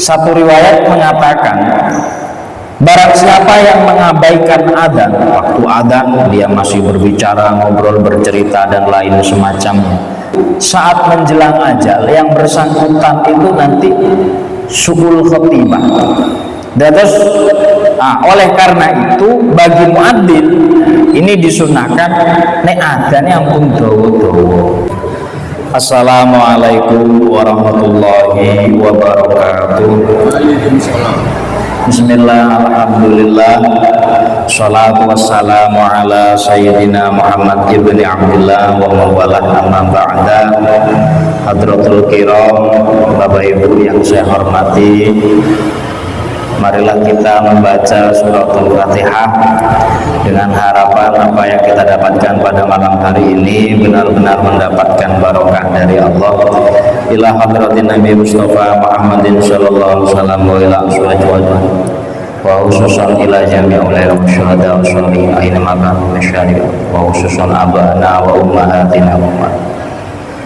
Satu riwayat mengatakan, barang siapa yang mengabaikan adzan, waktu adzan dia masih berbicara, ngobrol, bercerita dan lain semacamnya, saat menjelang ajal yang bersangkutan itu nanti su'ul khotimah. Dan terus, oleh karena itu bagi muadzin ini disunahkan nek adzan yang pun dawa-dawa. Assalamualaikum warahmatullahi wabarakatuh. Bismillah, alhamdulillah, salatu wassalamu ala sayyidina Muhammad ibn Abdullah wa mawalah, amma ba'da. Hadratul kiram, Bapak Ibu yang saya hormati, marilah kita membaca suratul Fatihah dengan harapan apa yang kita dapatkan pada malam hari ini benar-benar mendapatkan barokah dari Allah. Ila hadratin Nabi Mustafa Muhammadin sallallahu alaihi wasallam wa ila aswajihi wa khususan ila jami'il ulama syuhada wa sholihin aina maqam masyarif wa khususan abana wa ummahatina wa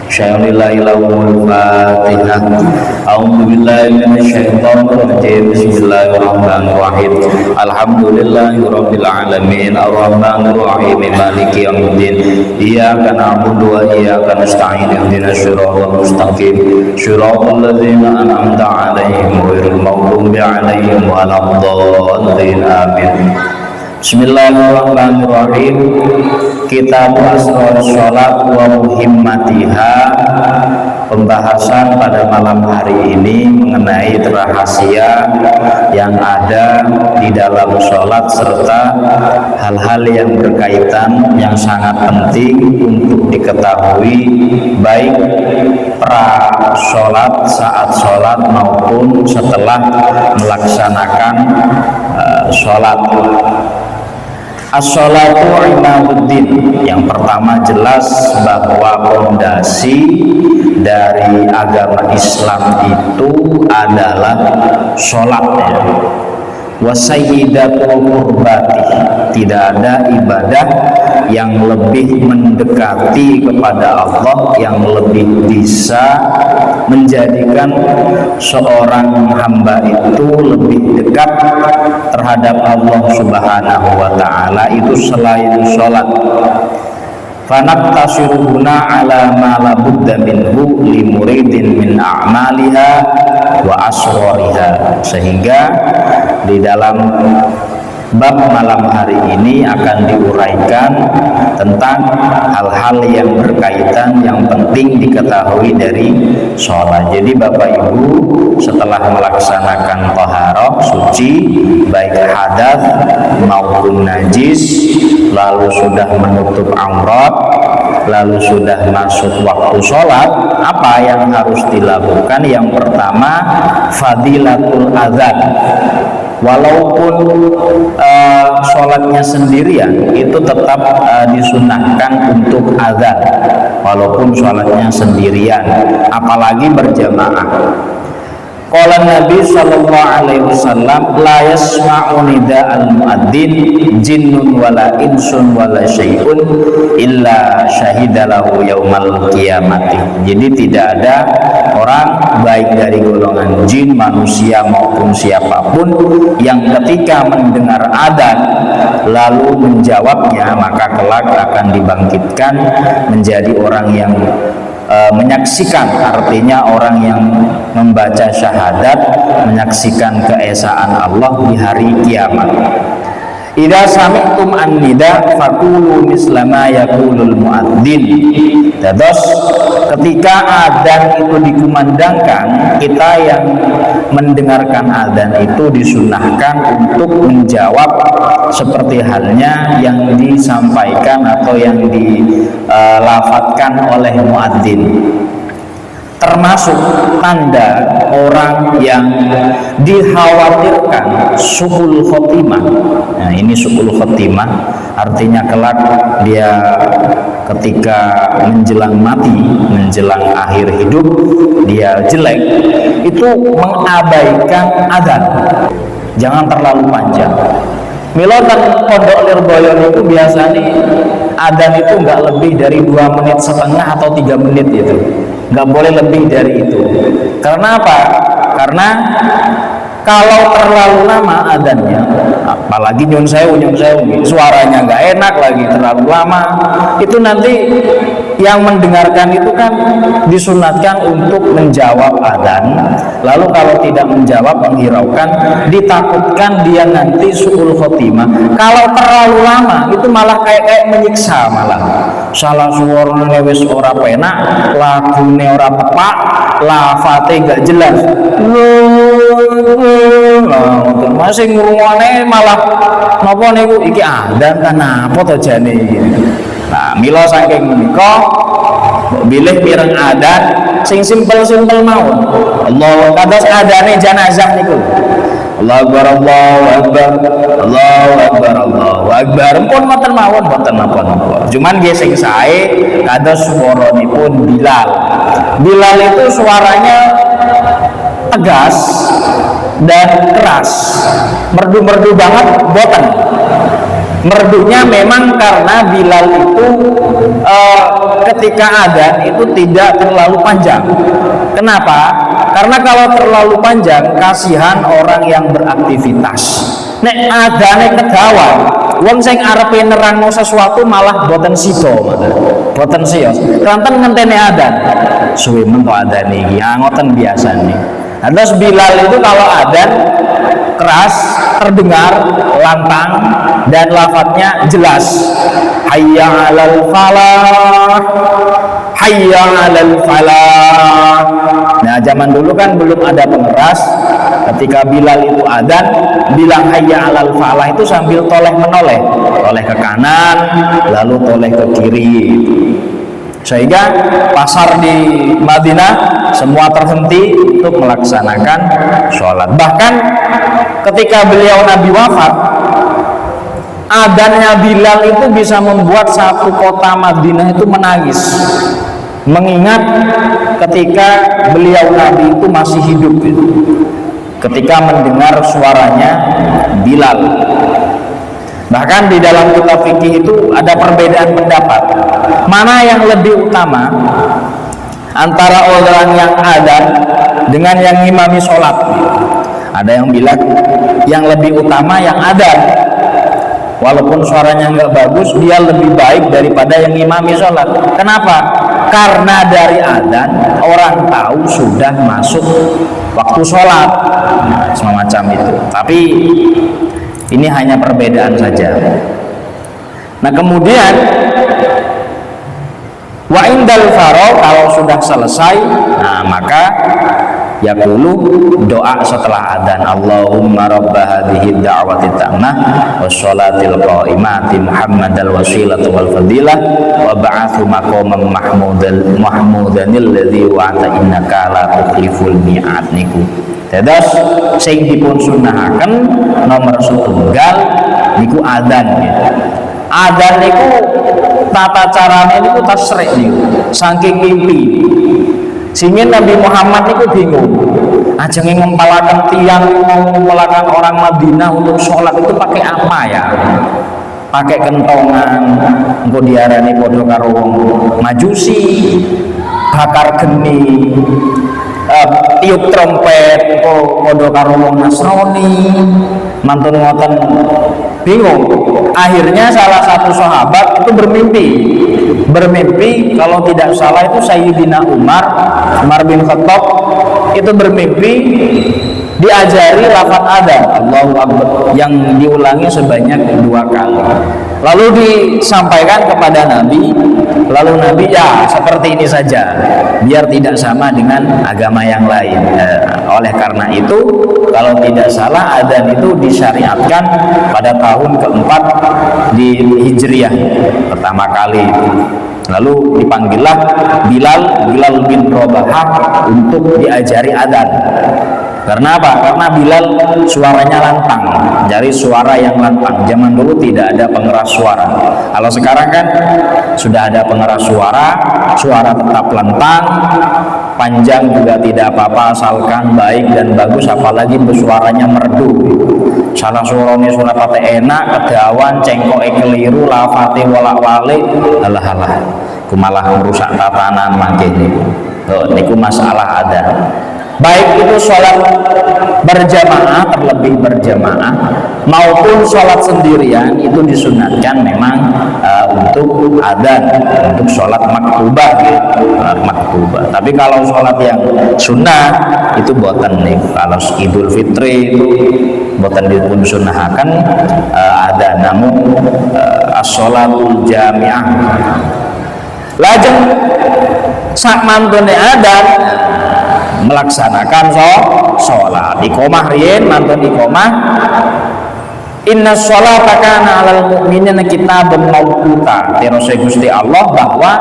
Syai'lillahi lahumul Fatihah. A'udzu billahi minasyaitonir rajim. Bismillahirrahmanirrahim. Alhamdulillahi rabbil alamin, arrahmanir rahim, maliki yaumiddin. Iyyaka na'budu wa iyyaka nasta'in. Ihdinas siratal mustaqim. Shiratal ladzina an'amta 'alaihim ghairil maghdubi 'alaihim waladdallin. Amin. Bismillahirrahmanirrahim. Kitab Asrar Sholat wa Muhimmatiha. Pembahasan pada malam hari ini mengenai rahasia yang ada di dalam sholat serta hal-hal yang berkaitan yang sangat penting untuk diketahui baik pra sholat, saat sholat maupun setelah melaksanakan sholat. As-sholatu imaduddin. Yang pertama jelas bahwa fondasi dari agama Islam itu adalah sholatnya. Wa sayyidatul qurbati. Tidak ada ibadah yang lebih mendekati kepada Allah, yang lebih bisa menjadikan seorang hamba itu lebih dekat terhadap Allah Subhanahu wa ta'ala itu selain sholat. Fanaqtasiruna ala ma la budda minhu li muridin min a'maliha wa asrariha. Sehingga di dalam bab malam hari ini akan diuraikan tentang hal-hal yang berkaitan yang penting diketahui dari sholat. Jadi Bapak Ibu setelah melaksanakan taharah suci baik hadas maupun najis, lalu sudah menutup aurat, lalu sudah masuk waktu sholat, apa yang harus dilakukan? Yang pertama, fadilatul adzan. Walaupun sholatnya sendirian itu tetap disunahkan untuk adzan walaupun sholatnya sendirian, apalagi berjamaah. Qala Nabi sallallahu alaihi wasallam, la yasma'u nida'al muadzin jinnun wala insun wala syai'un illa syahidalahu yaumal qiyamati. Jadi tidak ada orang baik dari golongan jin, manusia maupun siapapun yang ketika mendengar adzan lalu menjawabnya maka kelak akan dibangkitkan menjadi orang yang menyaksikan, artinya orang yang membaca syahadat, menyaksikan keesaan Allah di hari kiamat. Idza sami'tum an-nida faqulu misla ma yaqulul muadzin. Terus ketika adzan itu dikumandangkan, kita yang mendengarkan adzan itu disunahkan untuk menjawab seperti halnya yang disampaikan atau yang dilafadzkan oleh muadzin. Termasuk tanda orang yang dikhawatirkan su'ul khotimah. Nah, ini su'ul khotimah artinya kelak dia ketika menjelang mati, menjelang akhir hidup dia jelek, itu mengabaikan adzan. Jangan terlalu panjang. Milo dan pondok Lirboyo itu biasanya adzan itu nggak lebih dari 2 menit setengah atau 3 menit itu. Nggak boleh lebih dari itu. Karena apa? Karena kalau terlalu lama adanya, apalagi nyun sewu, suaranya nggak enak lagi, terlalu lama, itu nanti yang mendengarkan itu kan disunatkan untuk menjawab adzan. Lalu kalau tidak menjawab, menghiraukan, ditakutkan dia nanti su'ul khotimah. Kalau terlalu lama itu malah kayak menyiksa, malah salah suaranya wis ora penak, lagune ora tepak, lafate nggak jelas. Masih ngurungane malah napa niku iki adzan kan apa to jane iki. Nah, mila saking menika bilih pireng adzan sing simpel-simpel mawon. Allah kados adzane jenazah niku. Allahu Akbar, Allahu Akbar, Allahu Akbar, Allahu Akbar. Pun mboten mawon, mboten napa-napa. Cuman nggih sing sae kados swaranipun Bilal. Bilal itu suaranya tegas dan keras, merdu-merdu banget, boten. Merdunya memang karena Bilal itu ketika adzan itu tidak terlalu panjang. Kenapa? Karena kalau terlalu panjang kasihan orang yang beraktivitas. Nek adzane kegawan, wong sing arepe nerangno sesuatu malah boten sida, boten sios. Kanten ngenteni adzan. Suwe men to adzan iki, ya ngoten biasane. Terus Bilal itu kalau adzan keras, terdengar, lantang, dan lafadznya jelas. Hayya 'alal falah, hayya 'alal falah. Nah, zaman dulu kan belum ada pengeras. Ketika Bilal itu adzan, bilang hayya 'alal falah itu sambil toleh menoleh, toleh ke kanan, lalu toleh ke kiri. Sehingga pasar di Madinah semua terhenti untuk melaksanakan sholat. Bahkan ketika beliau Nabi wafat, adzannya Bilal itu bisa membuat satu kota Madinah itu menangis, mengingat ketika beliau Nabi itu masih hidup, ketika mendengar suaranya Bilal. Bahkan di dalam kitab fikih itu ada perbedaan pendapat, mana yang lebih utama antara orang yang adzan dengan yang ngimami sholat. Ada yang bilang yang lebih utama yang adzan, walaupun suaranya nggak bagus, dia lebih baik daripada yang ngimami sholat. Kenapa? Karena dari adzan orang tahu sudah masuk waktu sholat, nah, semacam itu. Tapi ini hanya perbedaan saja. Nah, kemudian wa indal faro, kalau sudah selesai, nah maka yaqulu, doa setelah adzan, Allahumma rabba hadhihi da'wati tammah wassalatil qa'imati Muhammadal wasilatu wal fadilah wa ba'athu maqaman mahmudanil ladzi wa'ata innaka la tukhliful mi'ad niku. Dados sing dipun sunahaken nomor setunggal niku adzan gitu. Adzan niku tata carane niku tasrih niku saking mimpi. Sehingga Nabi Muhammad niku bingung. Ajeng ngempalaken tiyang ngempalaken orang Madinah untuk sholat itu pakai apa ya? Pakai kentongan, engko diarani padha karo wong Majusi, bakar geni, tiup trompet, padha karo wong Nasrani, mantun ngoten, bingung. Akhirnya salah satu sahabat itu bermimpi kalau tidak salah itu Sayyidina Umar bin Khattab itu bermimpi diajari lafaz adzan Allahu Akbar yang diulangi sebanyak 2 kali. Lalu disampaikan kepada Nabi, lalu Nabi ya seperti ini saja biar tidak sama dengan agama yang lain. Oleh karena itu kalau tidak salah adzan itu disyariatkan pada tahun keempat di Hijriah pertama kali itu. Lalu dipanggillah Bilal bin Rabah untuk diajari adzan. Karena apa? Karena Bilal suaranya lantang, dari suara yang lantang. Zaman dulu tidak ada pengeras suara. Kalau sekarang kan sudah ada pengeras suara tetap lantang, panjang juga tidak apa-apa asalkan baik dan bagus, apalagi suaranya merdu. Salah suaranya suara pate enak, kedawan, cengkoke keliru, lafate wolak-walik, alah-alah, ku malah merusak tatanan mangke niku. Niku masalah ada. baik itu sholat berjamaah, terlebih berjamaah, maupun sholat sendirian, itu disunatkan memang untuk adzan, untuk sholat maktubah, maktubah. Tapi kalau sholat yang sunnah itu boten nih. Kalau Idul Fitri itu boten dipun sunnahaken adzan, namun as-sholatul jami'ah. Lajeng sak mantune adzan melaksanakan sholat iqomah riyen, mantun iqomah, inna sholata kana 'alal mu'minina kitaban mawquta. Terus Gusti Allah bahwa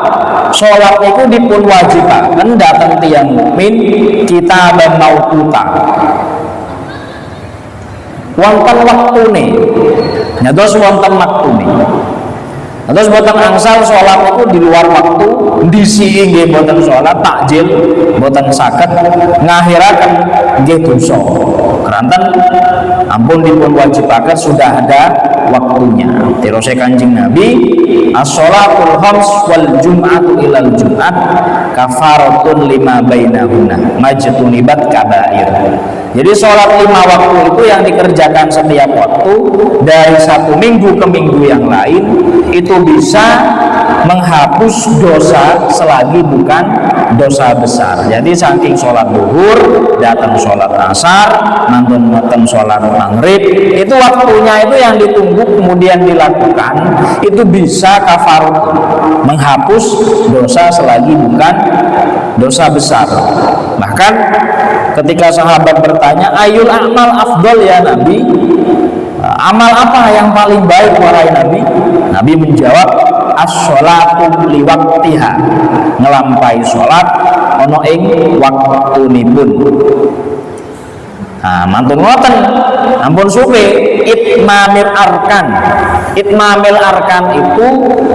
sholat itu dipun wajibaken dhateng tiyang mukmin kitaban mawquta, wonten waktune, nyados wonten waktune. Terus boten angsal sholat itu di luar waktu, disi nggih boten sholat takjil, boten saged ngahiraken nggih dosa. Keranten ampun dipun wajibaken sudah ada waktunya. Terus Kanjeng Nabi, as-sholatul khams wal jum'atu ilal jum'at kafaratun lima bainahunna majtunibat kabair. Jadi sholat 5 waktu itu yang dikerjakan setiap waktu dari satu minggu ke minggu yang lain itu bisa menghapus dosa selagi bukan dosa besar. Jadi saking sholat duhur, datang sholat asar, mantun sholat maghrib, itu waktunya itu yang ditunggu kemudian dilakukan, itu bisa kafarut, menghapus dosa selagi bukan dosa besar. Bahkan ketika sahabat bertanya, ayul a'mal afdol ya Nabi, amal apa yang paling baik wahai Nabi? Nabi menjawab, as-sholatu liwaktiha, ngelampai sholat ono ing waktunipun. Nah, mantun ngoten, ampun suwe itmamil arkan. Itmamil arkan itu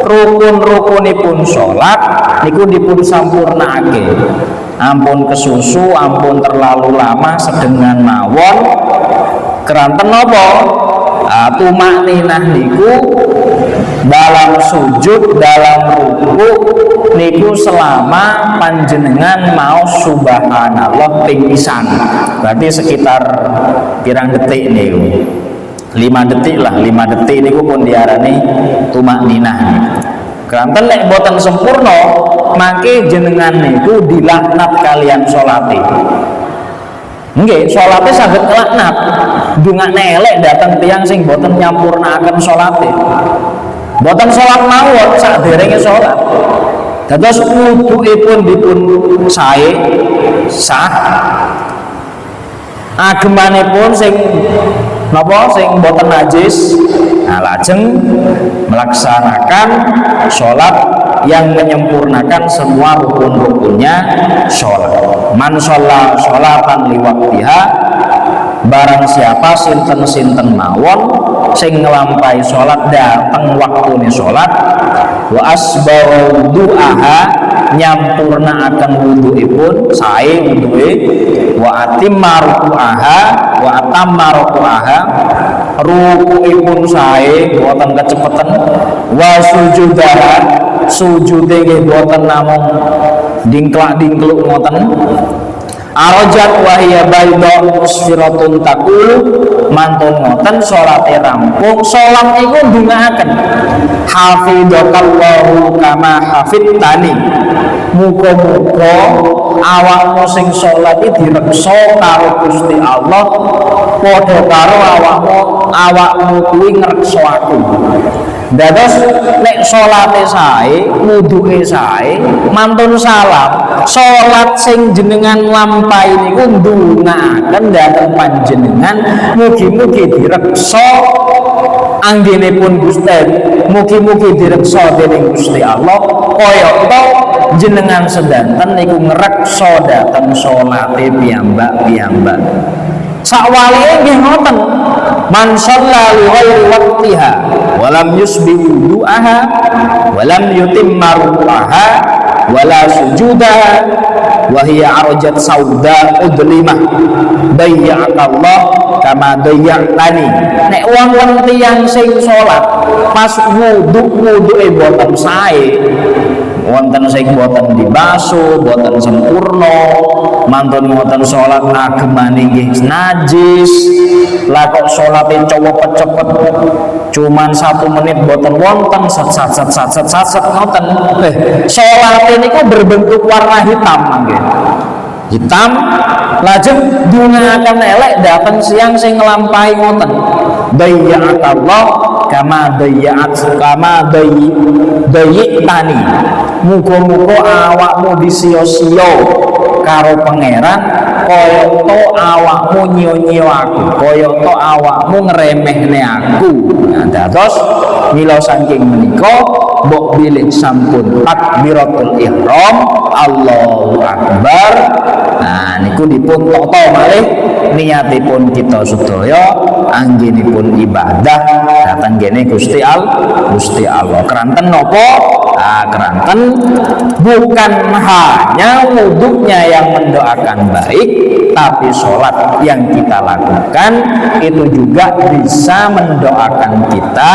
rukun-rukunipun sholat niku dipun sampurnake. Ampun kesusu, ampun terlalu lama sedengan mawon. Keranten napa? Tumakninah niku dalam sujud, dalam ruku niku selama panjenengan mau subhanallah ping pisan. Berarti sekitar pirang detik niku. 5 detik lah, 5 detik niku pun diarani tumakninah. Keranten nek boten sempurna, mangke jenengan niku dilaknat kalian salate. Nggih, salate saged laknat. Dungane elek dateng tiyang sing boten nyampurnakaken salate. Boten salat mawon saderenge salat. Dados wuduipun dipun sae sah. Agemanipun sing napa sing boten najis, nah lajeng melaksanakan sholat yang menyempurnakan semua rukun-rukunnya sholat. Man sholat sholatan liwaktiha, barang siapa sinten-sinten mawon sing nglampahi sholat dateng waktune sholat, wa asbaru du'aha, nyampurnaaken wuduipun sae wuduke, wa atimma ruku'aha, wa atamma ruku'aha, ruku'ipun sae boten kecepeten, wa sujudaha, sujude nggih boten namung dingklak-dingkluk ngoten. Arojat wahya baydha musfiratun taqulu, mantun ngoten salate rampung, salat iku ndongaaken hafidzakallahu kama hafidtani, muga-muga awakmu sing salat iki direksa karo Gusti Allah padha karo awakmu kuwi ngreksa aku. Dados nek salate sae, wuduke sae, mantun salam, salat sing jenengan lampahi niku ndongaaken dhateng panjenengan mugi-mugi direksa anggenipun Gusti, mugi-mugi direksa dening Gusti Allah kaya to jenengan sedanten niku ngreksa dhateng salate piyambak-piyambak. Sakwalihe nggih ngoten, man shalla li ghairi waqtiha wa lam yusbi wudu'aha wa lam yutimma ruku'aha wa la sujudaha wa hiya arjat sauda udlimah dayya'akallah kama dayya'tani. Nek wong tiyang sing salat pas wuduke boten sae, wonten sing boten dibasuh, boten sempurna, mantun ngoten salat agemane nggih najis. Lah kok salate cepet-cepet cuman 1 menit boten wonten sat ngoten. Salate niku berbentuk warna hitam nggih. Hitam lajeng dunaaken elek dateng siang sing nglampahi ngoten. Dayya'akallah kama dayyitani. Muga-muga awakmu disia-sia karo pangeran kaya to awakmu nyio-nyio aku, kaya to awakmu ngremehne aku. Nah, dados mila saking menika mbok bilih sampun takbiratul ihram, Allahu akbar. Nah niku dipun tata malih niatipun kita sedaya anggenipun ibadah dhateng kene Gusti Allah. Keranten napa? Keranten bukan hanya wudhunya yang mendoakan baik, tapi sholat yang kita lakukan itu juga bisa mendoakan kita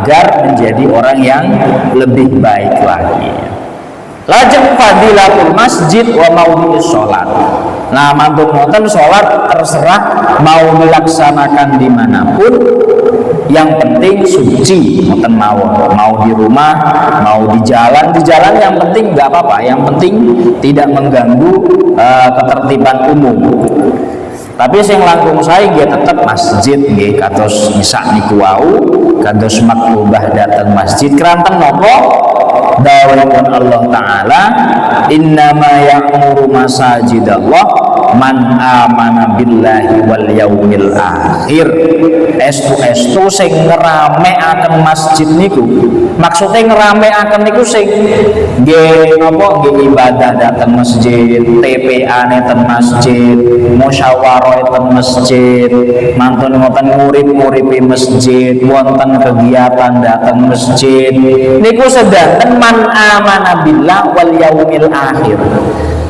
agar menjadi orang yang lebih baik lagi. Lajeng fadilatul masjid wa maudhi'us sholat. Nah mantun ngoten sholat terserah mau dilaksanakan dimanapun, yang penting suci ngoten mawon. Mau di rumah, mau di jalan yang penting nggak apa-apa, yang penting tidak mengganggu ketertiban umum. Tapi sing langkung sae nggih tetep masjid nggih kados nisa niku wau, kados maklubah dateng masjid keranten napa? Dawuhipun Allah Ta'ala, innama ya'muru masajidallah man amana billahi wal yaumil akhir. Estu sing ngerameaken masjid niku, maksudnya ngerameaken niku sing nggih napa nggih ibadah dateng masjid, TPA-ne ten masjid, musyawarah ten masjid, mantun ngoten murid-muripe masjid, wonten kegiatan dateng masjid niku sedanten man amana billah wal yaumil akhir.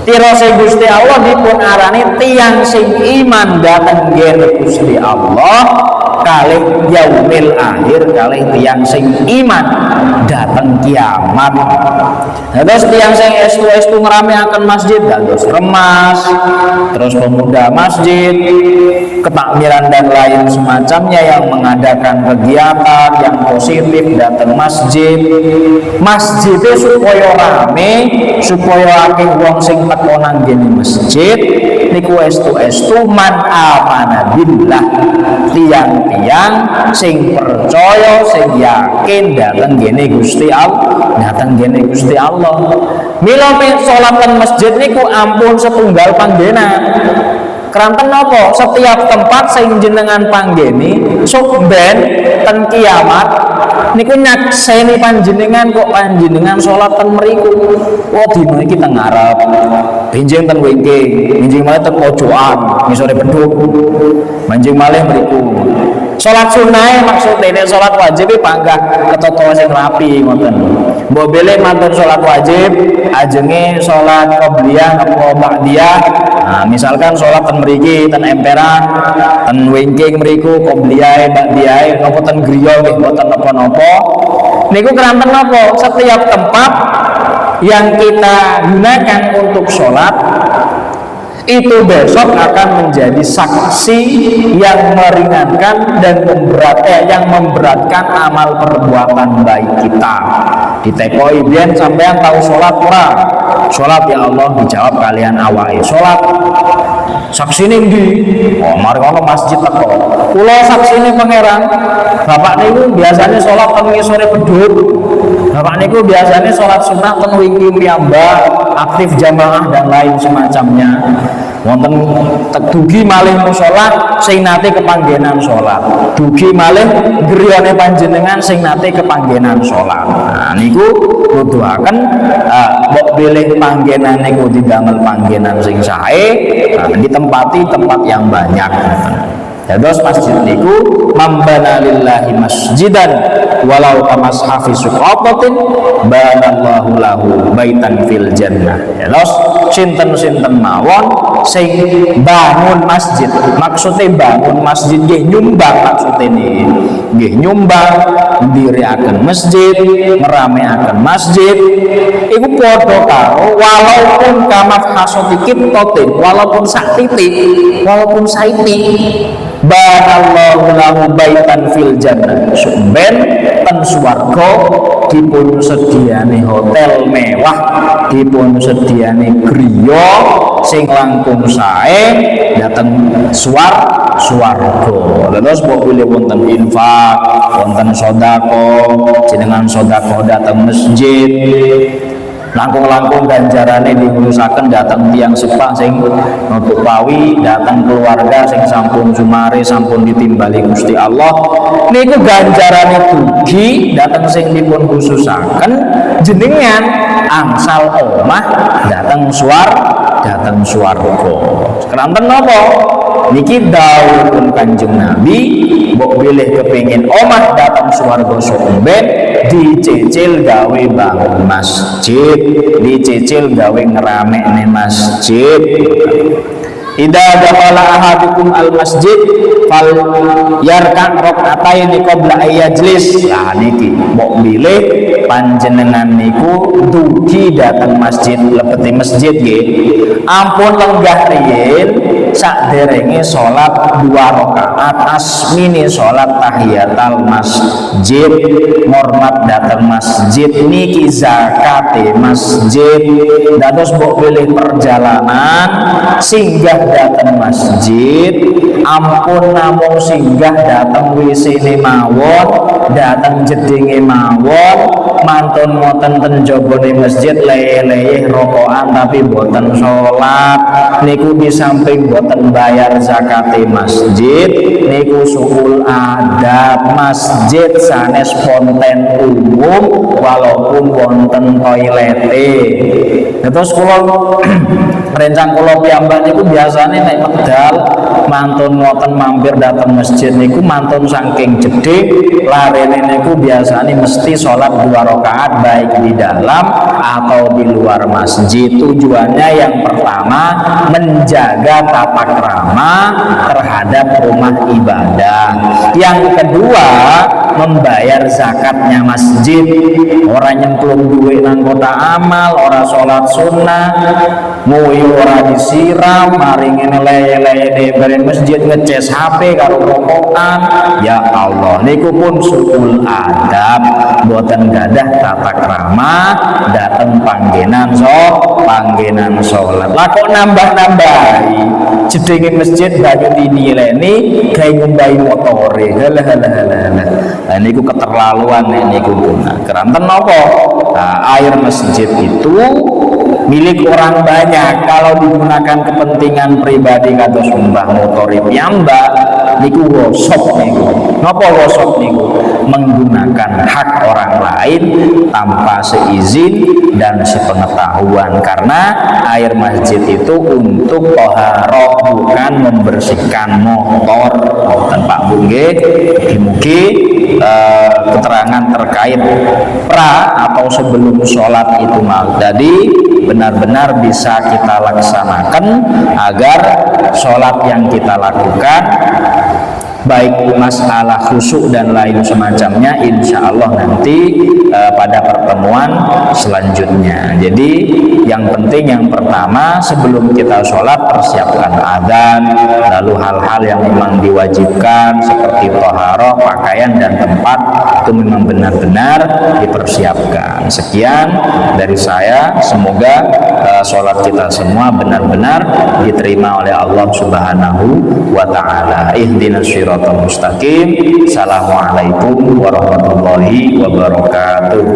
Tirose Gusti Allah dipun arani tiyang sing iman dateng nggih Gusti Allah kalih yaumil akhir, kalih tiyang sing iman dateng kiamat. Terus tiyang sing estu-estu ngerameaken masjid dados remas, terus pemuda masjid, ketakmiran dan lain semacamnya yang mengadakan kegiatan yang positif datang masjid. Masjidnya supaya rame, supaya akeh wong sing teko nang ngene masjid niku estu man amana billah, tiang-tiang sing percaya, sing yakin datang ngene Gusti Allah, datang ngene Gusti Allah. Mila salat ten masjid niku ampun setunggal panggenan. Keranten napa? Setiap tempat sing jenengan panggeni sok ben ten kiamat niku nyakseni panjenengan kok panjenengan salat ten mriku. Wah dina iki teng ngarep. Benjing ten wingking, benjing malih ten pojokan, ngisore beduk. Benjing malih mriku. Salat sunah maksudnya nek salat wajib panggah ketata sing rapi ngoten. Mbok bele mantun salat wajib ajenge salat qobliyah apa ba'diyah. Nah, misalkan salat ten mriki ten emperan, ten wingking mriku qobliyah ba'diyah napa ten griya nggih mboten napa-napa. Niku keranten napa? Setiap tempat yang kita gunakan untuk sholat itu besok akan menjadi saksi yang meringankan dan yang memberatkan amal perbuatan baik kita. Ditekoi biyen sampean tahu sholat ora? Sholat ya Allah dijawab kalian awake. Sholat saksine ndi? Oh, mari ono masjid teko. Kula saksine pangeran. Bapak niku biasanya sholat ten ngisore beduk. Bapak niku biasanya sholat sunnah ten wingi piyambak, aktif jamaah dan lain semacamnya. Wonten dugi malih musala sing nate kepanggenan salat. Dugi malih griyane panjenengan sing nate kepanggenan salat. Nah niku nuduhaken mbok bilih panggenan niku didamel panggenan sing sae, ditempati tempat yang banyak. Dados masjid niku mambana lillahi masjidan walau kamashafi suqapatin banallahu lahu baitan fil jannah. Dados sinten-sinten mawon sing bangun masjid, maksudnya bangun masjid nggih nyumbang maksudnya ini nggih nyumbang, ndiriaken masjid, ngerameaken masjid, iku padha karo walaupun kamaf hasoti qitotin, walaupun sak titik, walaupun saiti, banallahu lahu baitan fil jannah, sumben ten swarga dipun sediane hotel mewah, dipun sediane griya sing langkung sae dateng swarga. Terus mbok pilih wonten infak, wonten sedekah, jenengan sedekah dateng masjid, langkung-langkung ganjarane diurusaken datang tiang sepah sing nutuk pawi, datang keluarga sing sampun sumare sampun ditimbali Gusti Allah, niku ganjarane dugi datang sing dipun khususaken jenengan angsal omah datang swarga. Keranten napa? Niki dawuhipun Kanjeng Nabi, mbok bilih kepengin omah datang swarga sumben dicicil gawe bangun masjid, dicicil gawe ngeramekne masjid. Idza dakhala ahadukum al masjid fal yarkan rakaataini qabla ayajlis. Nah niki mbok bilih panjenengan niku dugi dateng masjid, lebeti masjid nggih, ampun lenggah riyin sakderenge salat 2 rakaat asmini salat tahiyatul masjid, hormat dateng masjid niki zakate masjid. Dados mbok bilih perjalanan singgah dateng masjid, ampun namung singgah dateng WC-ne mawon, dateng jedinge mawon, mantun ngoten ten jabane masjid leyeh-leyeh rokokan tapi boten salat, niku di samping boten bayar zakate masjid, niku suul adab masjid sanes ponten umum walaupun wonten toilete. Terus kula rencang kula piyambak niku biasane nek medal mantun ngoten mampir dateng masjid niku mantun saking jedhe larene niku biasane mesti salat 2 rakaat baik di dalam atau di luar masjid. Tujuannya yang pertama menjaga tata krama terhadap rumah ibadah, yang kedua membayar zakatnya masjid. Orang nyemplung duit nang kota amal, orang sholat sunnah, nguyu ora disiram, mari ngene leye-leye bareng masjid ngeces HP karo rokokan. Ya Allah, niku pun suul adab, boten gadah tata krama dateng panggenan sholat. Lah kok nambah-nambahi jedenge masjid banyu dinileni gawe ngumbahi motore. Lah niku keterlaluan niku. Keranten napa? Nah, air masjid itu milik orang banyak. Kalau digunakan kepentingan pribadi kados mbah motori piyambak niku gosok niku. Napa gosok niku? Menggunakan hak orang lain tanpa seizin dan sepengetahuan, karena air masjid itu untuk toharoh, bukan membersihkan motor. Pak Bungge mugi keterangan terkait pra atau sebelum sholat itu mau jadi benar-benar bisa kita laksanakan agar sholat yang kita lakukan baik masalah khusyuk dan lain semacamnya insya Allah nanti pada pertemuan selanjutnya. Jadi yang penting yang pertama sebelum kita sholat persiapkan adzan, lalu hal-hal yang memang diwajibkan seperti toharoh, pakaian dan tempat itu memang benar-benar dipersiapkan. Sekian dari saya, semoga sholat kita semua benar-benar diterima oleh Allah Subhanahu wa Ta'ala. Ihdinas siratal mustaqim. Assalamualaikum warahmatullahi wabarakatuh.